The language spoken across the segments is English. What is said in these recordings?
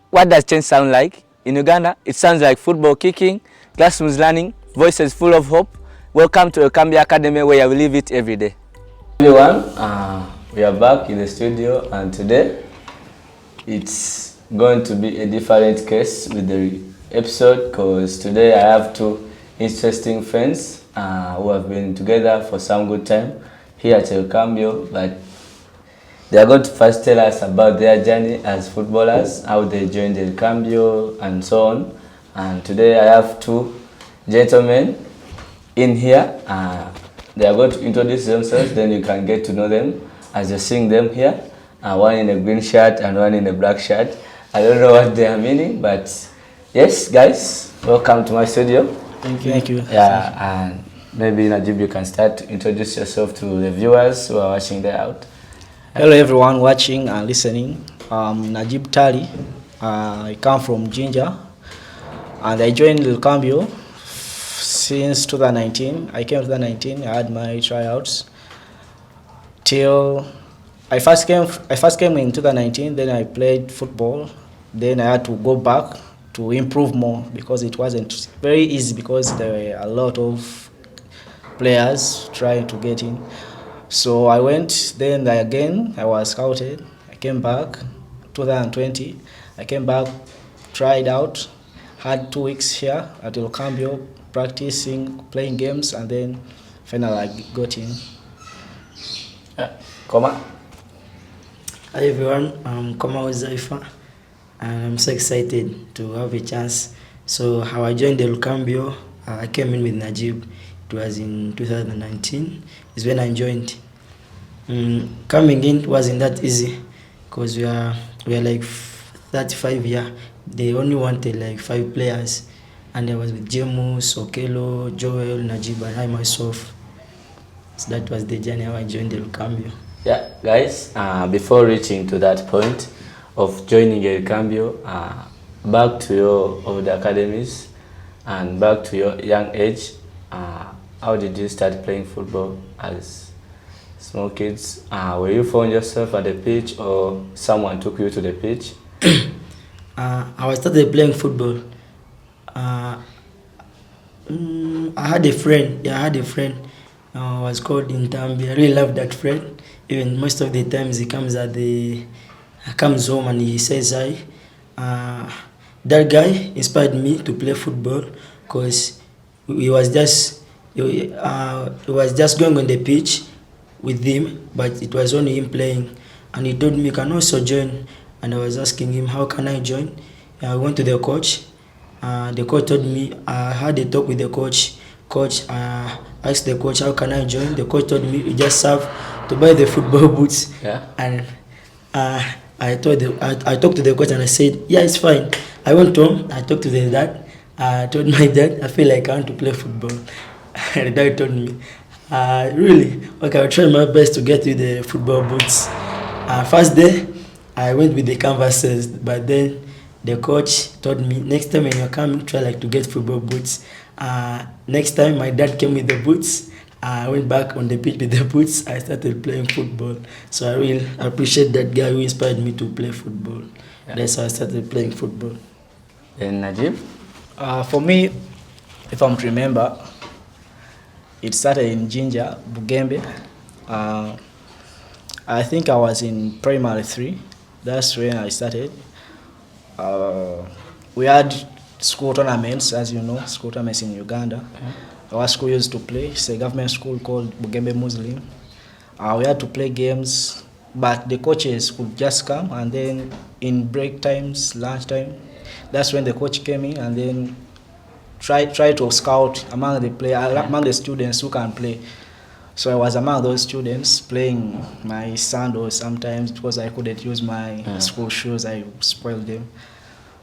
what does change sound like? In Uganda, it sounds like football kicking, classrooms learning, voices full of hope. Welcome to ElCambio Academy, where we live it every day. Everyone, we are back in the studio, and today it's going to be a different case with the episode, because today I have two interesting friends who have been together for some good time here at ElCambio, but they are going to first tell us about their journey as footballers, how they joined ElCambio and so on. And today I have two gentlemen in here. They are going to introduce themselves, then you can get to know them as you're seeing them here. One in a green shirt and one in a black shirt. I don't know what they are meaning, but yes, guys, welcome to my studio. Thank you. Thank you. Yeah, and maybe Najib, you can start to introduce yourself to the viewers who are watching there out. Hello everyone watching and listening. I'm Najib Tali. I come from Ginger and I joined ElCambio since 2019. I came 2019. I had my tryouts till I first came in 2019. Then I played football. Then I had to go back to improve more because it wasn't very easy because there were a lot of players trying to get in. So I went, then again I was scouted. I came back 2020. I came back, tried out, had 2 weeks here at ElCambio, practicing, playing games, and then finally I got in. Koma? Hi everyone, I'm Koma and Najib, and I'm so excited to have a chance. So how I joined ElCambio, I came in with Najib. It was in 2019 is when I joined. Coming in wasn't that easy because we are like 35 here. They only wanted like 5 players, and I was with James, Okelo, Joel, Najib, and I myself. So that was the journey how I joined ElCambio. Yeah, guys, before reaching to that point of joining ElCambio, back to your old academies and back to your young age, how did you start playing football as small kids? Were you found yourself at the pitch or someone took you to the pitch? I started playing football. I had a friend. Yeah, I had a friend. Was called Intambi. I really loved that friend. Even most of the times he comes home and he says hi. That guy inspired me to play football because he was just going on the pitch with him, but it was only him playing, and he told me you can also join. And I was asking him how can I join. I went to the coach. The coach told me. I had a talk with the coach. Asked the coach how can I join. The coach told me you just have to buy the football boots. Yeah. And I talked to the coach and I said yeah, it's fine. I went home. I talked to the dad. I told my dad I feel like I want to play football. And the dad told me really okay, I'll try my best to get you the football boots. First day I went with the canvases, but then the coach told me next time when you're coming, try like to get football boots. Next time my dad came with the boots. I went back on the pitch with the boots. I started playing football. So I really appreciate that guy who inspired me to play football. Yeah. That's how I started playing football. And Najib? For me, if I'm to remember, it started in Ginger, Bugembe. I think I was in primary 3. That's when I started. We had school tournaments, as you know, school tournaments in Uganda. Our school used to play. It's a government school called Bugembe Muslim. We had to play games, but the coaches could just come, and then in break times, lunch time, that's when the coach came in and then try to scout among the students who can play. So I was among those students playing my sandals sometimes because I couldn't use my school shoes. I spoiled them.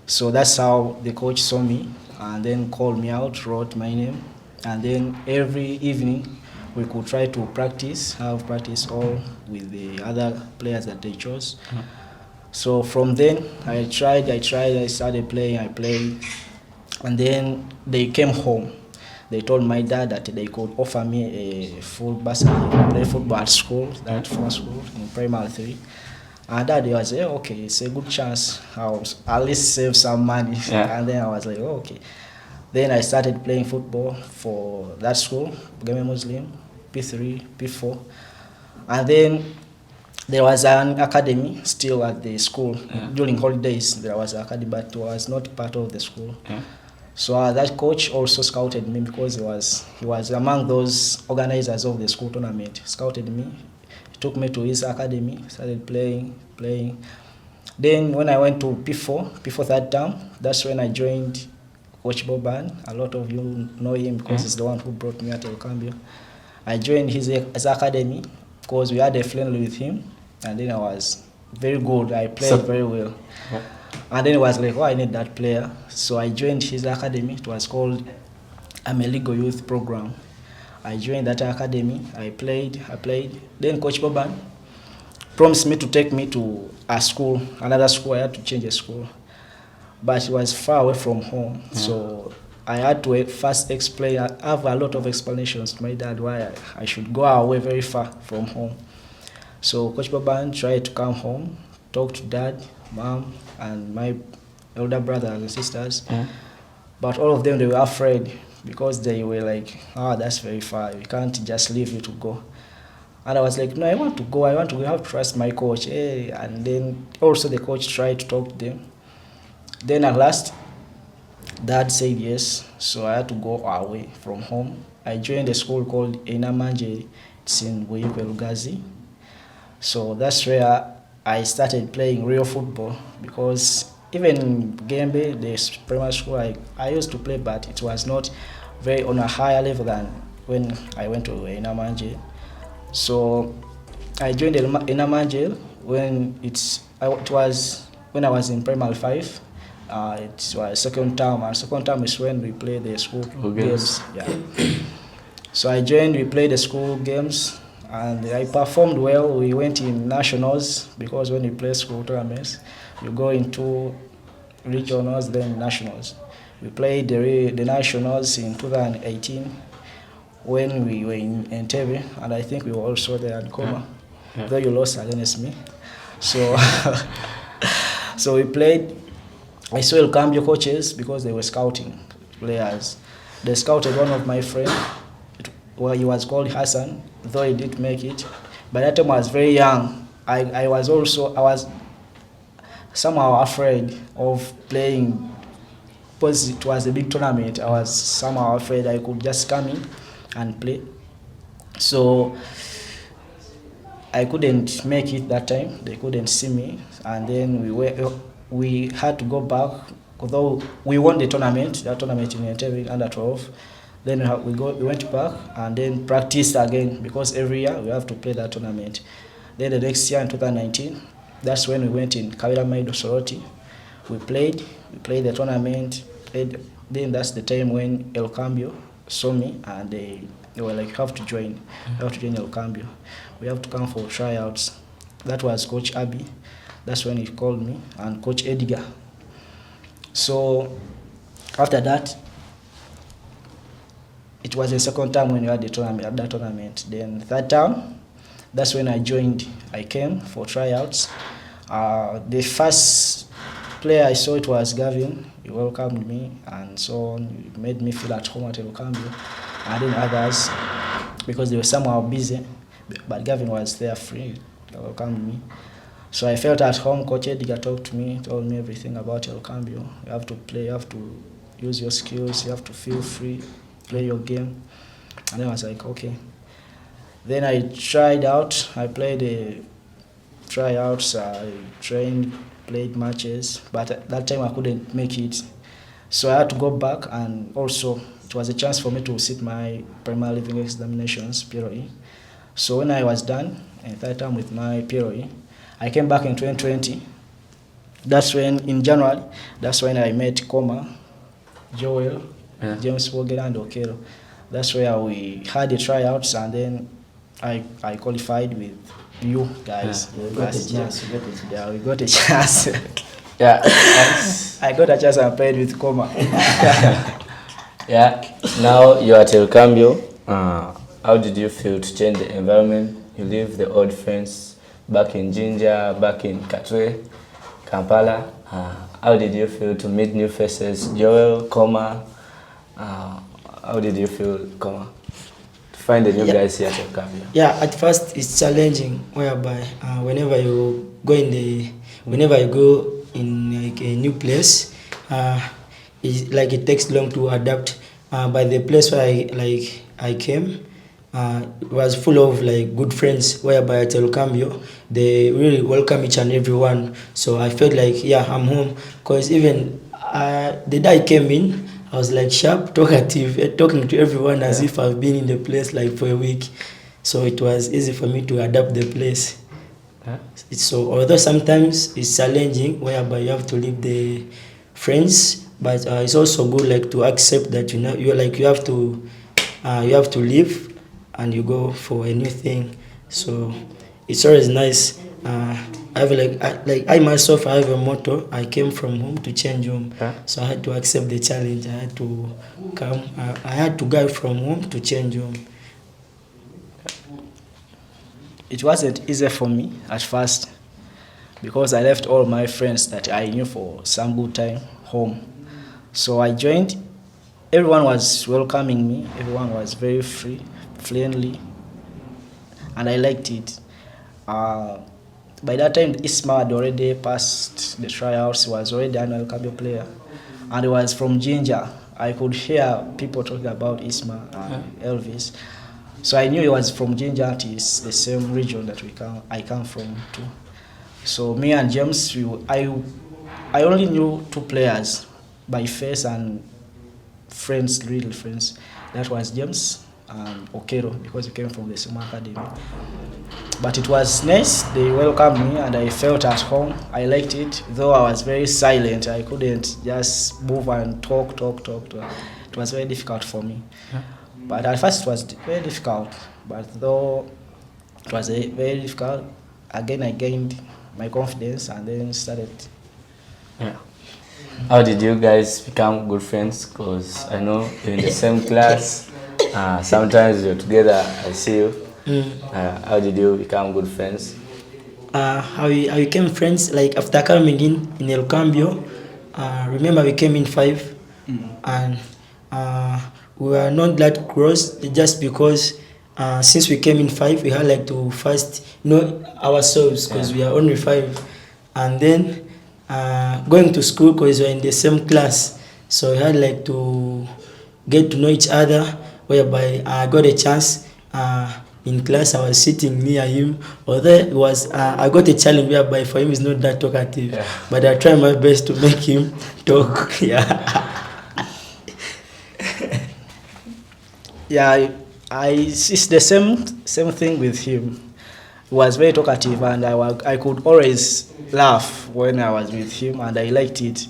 So that's how the coach saw me and then called me out, wrote my name, and then every evening we could try to have practice all with the other players that they chose. So from then I started playing, I played, and then they came home. They told my dad that they could offer me a full bursary to play football at school, that first school in primary 3. And that day I was like, okay, it's a good chance. I'll at least save some money. Yeah. And then I was like, oh, okay. Then I started playing football for that school, Bugeme Muslim, P3, P4. And then there was an academy still at the school. During holidays, there was an academy, but it was not part of the school. So that coach also scouted me because he was among those organizers of the school tournament. He scouted me. He took me to his academy, started playing. Then when I went to P4 third term, that's when I joined Coach Boban. A lot of you know him because he's the one who brought me at ElCambio. I joined his academy because we had a friendly with him, and then I was very good. I played very well. And then it was like, oh, I need that player. So I joined his academy. It was called Ameligo Youth Program. I joined that academy. I played. Then Coach Boban promised me to take me to a school, another school. I had to change a school. But it was far away from home. So I had to first explain. I have a lot of explanations to my dad why I should go away very far from home. So Coach Boban tried to come home, talk to dad, mom, and my elder brothers and sisters. But all of them, they were afraid because they were like, that's very far. We can't just leave you to go. And I was like, no, I want to go. I have to trust my coach. And then also the coach tried to talk to them. Then at last, dad said yes. So I had to go away from home. I joined a school called Enamanje. It's in Buyikwe, Lugazi. So that's where I started playing real football, because even in Gembe, the primary school, I used to play, but it was not very on a higher level than when I went to Enamanje. So I joined Enamanje when I was in primary 5. It was second term, and second term is when we play the school games. So I joined, we played the school games, and I performed well. We went in nationals, because when you play school tournaments, you go into regionals, then nationals. We played the nationals in 2018 when we were in Entebbe, and I think we were also there at Koma, though you lost against me. So, so we played. I saw ElCambio coaches because they were scouting players. They scouted one of my friends. He was called Hassan, though he didn't make it. By that time I was very young. I was somehow afraid of playing, because it was a big tournament. I was somehow afraid I could just come in and play. So I couldn't make it that time. They couldn't see me. And then we had to go back, although we won that tournament in Entebbe under 12. Then we went back and then practiced again, because every year we have to play that tournament. Then the next year in 2019, that's when we went in Kawira Maido Soroti. We played the tournament. Then that's the time when ElCambio saw me, and they were like, you have to join ElCambio. We have to come for tryouts. That was Coach Abi. That's when he called me, and Coach Edgar. So after that, it was the second time when we had that tournament. Then third time, that's when I joined. I came for tryouts. The first player I saw, it was Gavin. He welcomed me and so on. He made me feel at home at ElCambio. And then others, because they were somehow busy, but Gavin was there free. He welcomed me. So I felt at home. Coach Edgar talked to me, told me everything about ElCambio. You have to play, you have to use your skills, you have to feel free, play your game. And then I was like, okay. Then I tried out. I played the tryouts. I trained, played matches, but at that time I couldn't make it. So I had to go back, and also it was a chance for me to sit my primary living examinations, PROE. So when I was done, in third time with my PROE, I came back in 2020. That's when, in January, that's when I met Koma, Joel, James Wogan, and Okelo. That's where we had the tryouts, and then I qualified with you guys. We got a chance. We got a chance. I got a chance and played with Koma. Now you're at ElCambio. How did you feel to change the environment? You leave the old friends, back in Jinja, back in Katwe, Kampala. How did you feel to meet new faces? Joel, Koma, how did you feel, Koma, to find the new guys here at ElCambio? Yeah, at first it's challenging, whereby whenever you go in like a new place, it takes long to adapt. By the place where I came, it was full of like good friends, whereby at ElCambio they really welcome each and every one. So I felt like, yeah, I'm home. Because even the day I came in, I was like sharp, talkative, talking to everyone as if I've been in the place like for a week. So it was easy for me to adapt the place. So although sometimes it's challenging, whereby you have to leave the friends, but it's also good like to accept that you have to leave and you go for a new thing. So it's always nice. I have I myself, I have a motto: I came from home to change home. So I had to accept the challenge. I had to come. I had to go from home to change home. It wasn't easy for me at first because I left all my friends that I knew for some good time home. So I joined. Everyone was welcoming me. Everyone was very friendly, and I liked it. By that time, Isma had already passed the tryouts. He was already an ElCambio player, and he was from Ginger. I could hear people talking about Isma and Elvis. So I knew he was from Ginger. It is the same region that I come from too. So me and James, I only knew two players by face and friends, real friends. That was James and Okero, because he came from the same academy. But it was nice. They welcomed me and I felt at home. I liked it, though I was very silent. I couldn't just move and talk. It was very difficult for me. But at first it was very difficult. But though it was very difficult, again I gained my confidence and then started. How did you guys become good friends? Because I know you're in the same class. Sometimes you're together. I see you. How did you become good friends? How we became friends, like after coming in ElCambio. Remember we came in 5, and we were not that close just because since we came in 5, we had like to first know ourselves because we are only 5, and then going to school because we are in the same class, so we had like to get to know each other, whereby I got a chance. In class, I was sitting near him. Although it was, I got a challenge whereby for him is not that talkative, but I try my best to make him talk. It's the same thing with him. He was very talkative, and I could always laugh when I was with him, and I liked it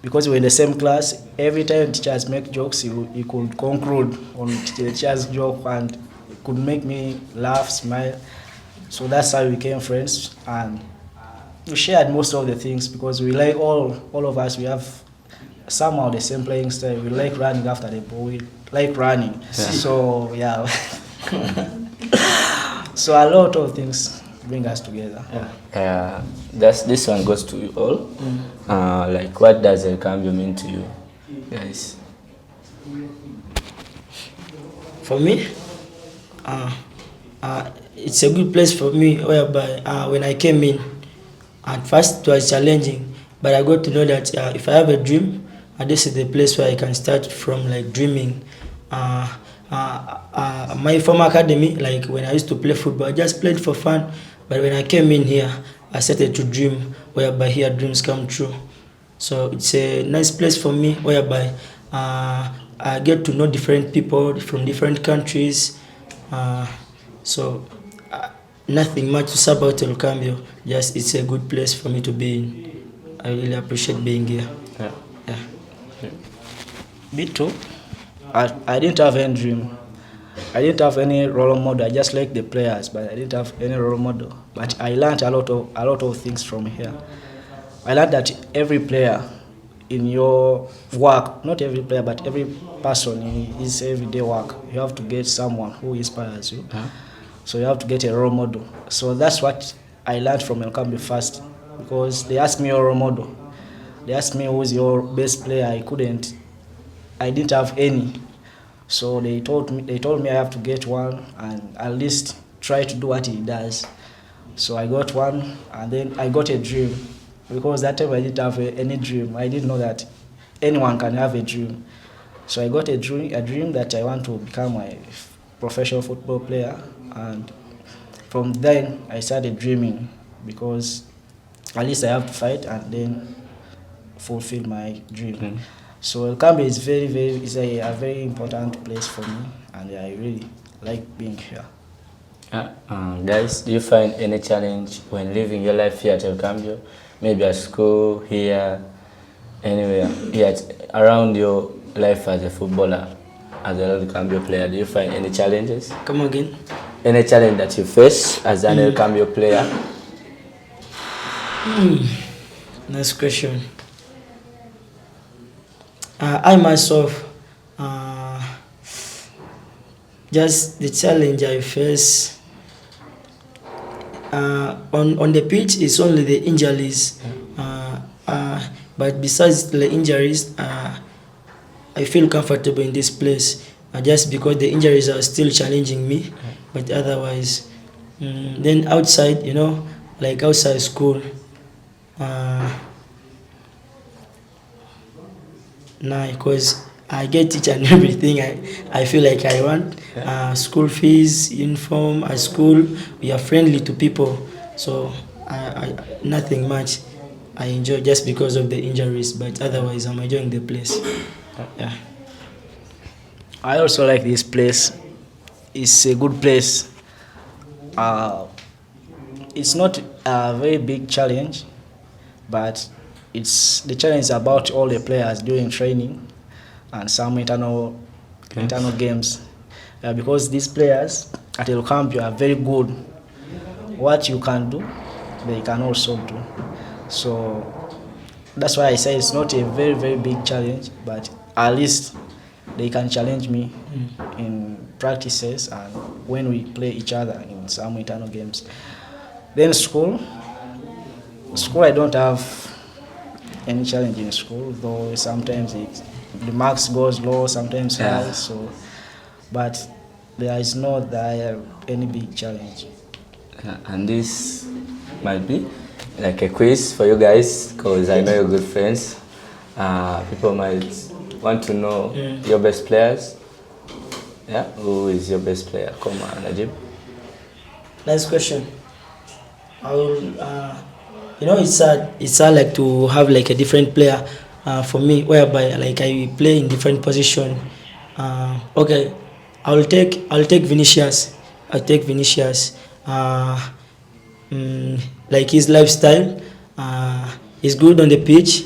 because we were in the same class. Every time teachers make jokes, he could conclude on the teacher's joke and could make me laugh, smile. So that's how we became friends, and we shared most of the things because we like all of us. We have somehow the same playing style. We like running after the ball. We like running. So so a lot of things bring us together. This one goes to you all. Like, what does ElCambio mean to you guys? For me, it's a good place for me, whereby when I came in, at first it was challenging, but I got to know that if I have a dream, this is the place where I can start from, like dreaming. My former academy, like when I used to play football, I just played for fun, but when I came in here, I started to dream, whereby here dreams come true. So it's a nice place for me, whereby I get to know different people from different countries. So nothing much to say about ElCambio. Just it's a good place for me to be in. I really appreciate being here. Me too. I didn't have any dream. I didn't have any role model. I just like the players, but I didn't have any role model. But I learned a lot of things from here. I learned that every player in your work, not every player, but every person in his everyday work, you have to get someone who inspires you. So you have to get a role model. So that's what I learned from ElCambio first because they asked me your role model. They asked me who's your best player. I didn't have any. So they told me I have to get one and at least try to do what he does. So I got one, and then I got a dream because that time I didn't have any dream. I didn't know that anyone can have a dream. So I got a dream that I want to become a professional football player, and from then I started dreaming because at least I have to fight and then fulfill my dream. So ElCambio is a very important place for me, and I really like being here. Guys, do you find any challenge when living your life here at ElCambio? Maybe at school, here, anywhere, here around your life as a footballer, as an ElCambio player? Do you find any challenges? Come again? Any challenge that you face as an ElCambio player? Next question. I myself, just the challenge I face on the pitch is only the injuries. But besides the injuries, I feel comfortable in this place just because the injuries are still challenging me. But otherwise, then outside, like outside school, because I get each and everything I feel like I want. School fees, uniform at school, we are friendly to people. So I nothing much I enjoy just because of the injuries, but otherwise I'm enjoying the place. Yeah. I also like this place. It's a good place. It's not a very big challenge, but the challenge is about all the players doing training and some internal games. Because these players at ElCambio are very good. What you can do, they can also do. So that's why I say it's not a very, very big challenge, but at least they can challenge me in practices and when we play each other in some internal games. Then school I don't have any challenge in school, though sometimes the marks goes low, sometimes high. So, but there is not any big challenge. And this might be like a quiz for you guys, because I know you're good friends. People might want to know your best players. Yeah, who is your best player? Koma and Najib. Nice question. I will. It's sad like to have like a different player for me, whereby like I play in different position. Okay, I'll take Vinicius. I'll take Vinicius. Like his lifestyle, he's good on the pitch.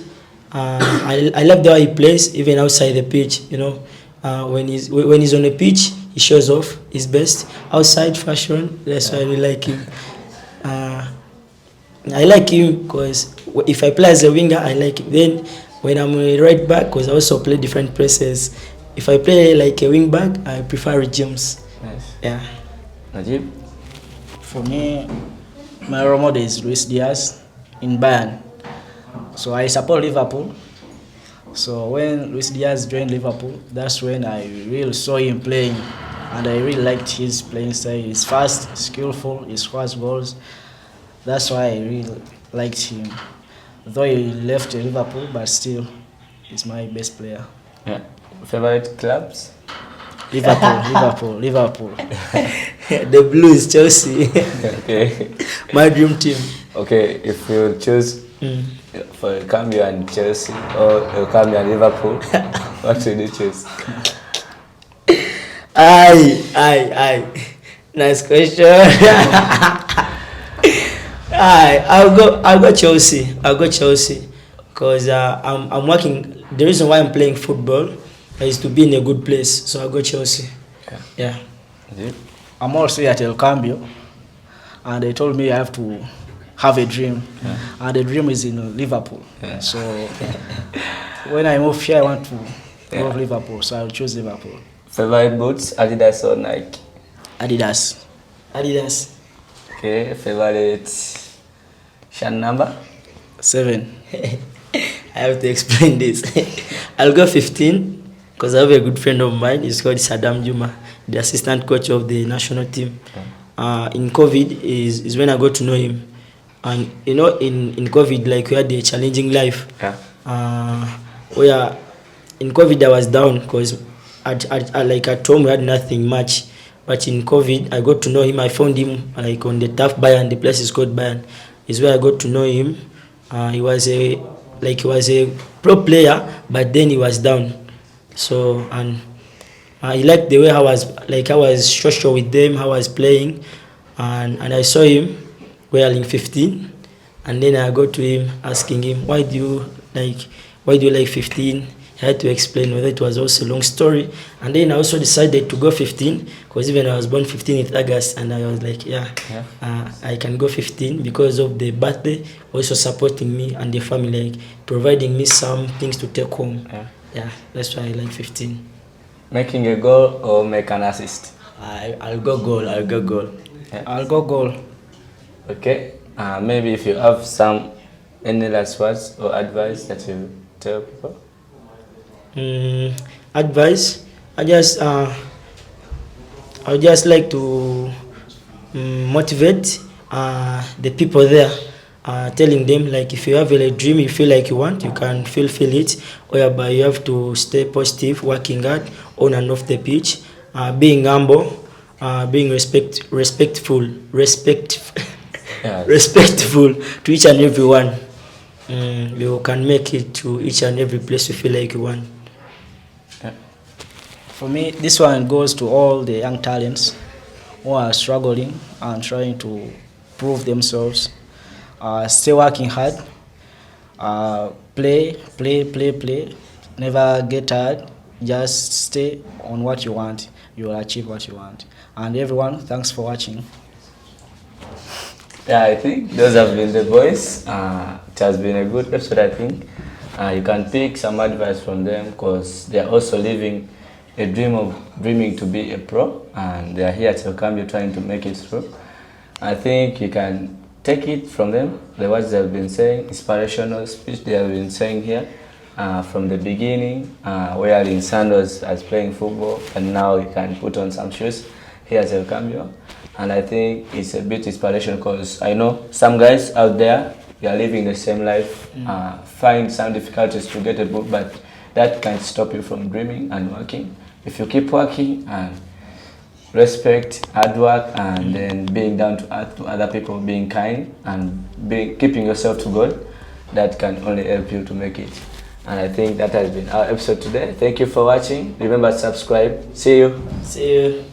I love the way he plays even outside the pitch. When he's on the pitch, he shows off his best. Outside fashion, that's why I really like him. I like him because if I play as a winger, I like him. Then when I'm a right back, because I also play different places, if I play like a wing back, I prefer James. Nice. Yeah. Najib? For me, my role model is Luis Diaz in Bayern. So I support Liverpool. So when Luis Diaz joined Liverpool, that's when I really saw him playing, and I really liked his playing style. He's fast, skillful, he scores goals. That's why I really liked him. Though he left Liverpool, but still, he's my best player. Yeah. Favorite clubs? Liverpool. The Blues, Chelsea. Okay. My dream team. Okay, if you choose for ElCambio and Chelsea or ElCambio and Liverpool, what should you choose? Aye. Nice question. I'll go Chelsea. Because I'm working. The reason why I'm playing football is to be in a good place. So I'll go Chelsea. Yeah. I'm also at ElCambio, and they told me I have to have a dream, and the dream is in Liverpool. So when I move here, I want to go to Liverpool, so I'll choose Liverpool. Favorite boots, Adidas or Nike? Adidas. Adidas. Okay, favorite Shan number? 7. I have to explain this. I'll go 15 because I have a good friend of mine. He's called Saddam Juma, the assistant coach of the national team. In COVID is when I got to know him. And you know, in COVID, like we had a challenging life. Where in COVID I was down because at home we had nothing much. But in COVID I got to know him. I found him like on the tough Bayern. The place is called Bayern. Is where I got to know him. He was a pro player, but then he was down. So and he liked the way I was social with them, how I was playing, and I saw him wearing 15, and then I go to him asking him why do you like 15? He had to explain whether it was also a long story, and then I also decided to go 15 because even I was born 15th August, and I was like, I can go 15 because of the birthday, also supporting me and the family, like providing me some things to take home. That's why I like 15. Making a goal or make an assist? I'll go goal. I'll go goal. Okay. Maybe if you have any last words or advice that you tell people? Advice, I would just like to motivate the people there, telling them like if you have a dream you feel like you want, you can fulfill it, whereby you have to stay positive, working hard on and off the pitch, being humble, being respectful to each and every one. You can make it to each and every place you feel like you want. For me, this one goes to all the young talents who are struggling and trying to prove themselves. Stay working hard. Play. Never get tired. Just stay on what you want. You will achieve what you want. And everyone, thanks for watching. Yeah, I think those have been the boys. It has been a good episode, I think. You can pick some advice from them because they are also living a dreaming to be a pro, and they are here at ElCambio trying to make it through. I think you can take it from them, the words they have been saying, inspirational speech they have been saying here, from the beginning, wearing sandals as playing football, and now you can put on some shoes here at ElCambio. And I think it's a bit inspiration because I know some guys out there, they are living the same life, find some difficulties to get a book, but that can't stop you from dreaming and working. If you keep working and respect, hard work, and then being down to earth to other people, being kind, and keeping yourself to God, that can only help you to make it. And I think that has been our episode today. Thank you for watching. Remember to subscribe. See you. See you.